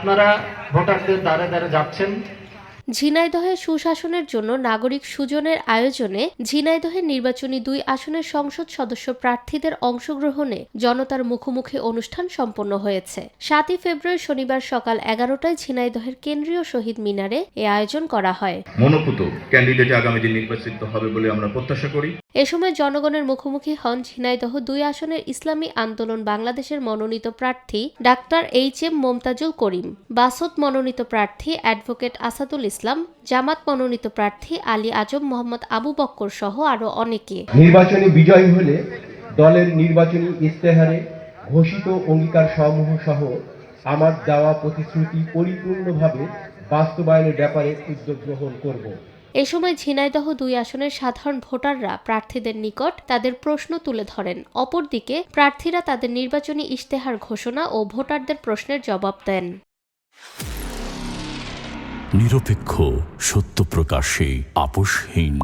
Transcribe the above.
আপনারা ভোটারদের দ্বারে দ্বারে যাচ্ছেন। ঝিনাইদহে সুশাসনের জন্য নাগরিক সুজনের আয়োজনে ঝিনাইদহের নির্বাচনী 2 আসনের সংসদ সদস্য প্রার্থীদের অংশগ্রহণে জনতার মুখোমুখি অনুষ্ঠান সম্পন্ন হয়েছে। 7 ফেব্রুয়ারি শনিবার সকাল 11টায় ঝিনাইদহের কেন্দ্রীয় শহীদ মিনারে এ আয়োজন করা হয়। মনোপুত ক্যান্ডিডেট আগামী দিন নির্বাচিত হবে বলে আমরা প্রত্যাশা করি। এ সময় জনগণের মুখোমুখি হন ঝিনাইদহ 2 আসনের ইসলামী আন্দোলন বাংলাদেশের মনোনীত প্রার্থী ডাক্তার এইচ.এম. মমতাজুল করিম, বাসদ মনোনীত প্রার্থী অ্যাডভোকেট আসাদুল ইসলাম, জামাত মনোনীত প্রার্থী আলী আজম মোহাম্মদ আবু বক্কর সহ আরো অনেকে। নির্বাচনী বিজয়ী হলে দলের নির্বাচনী ইস্তেহারে ঘোষিত অঙ্গীকার সমূহ সহ আমার দেওয়া প্রতিশ্রুতি পরিপূর্ণভাবে বাস্তবায়নের ব্যাপারে উদ্যোগ গ্রহণ করব। এ সময় ঝিনাইদহ 2 আসনের সাধারণ ভোটাররা প্রার্থীদের নিকট তাদের প্রশ্ন তুলে ধরেন। অপরদিকে প্রার্থীরা তাদের নির্বাচনী ইশতেহার ঘোষণা ও ভোটারদের প্রশ্নের জবাব দেন। নিরপেক্ষ, সত্য প্রকাশে আপোষহীন।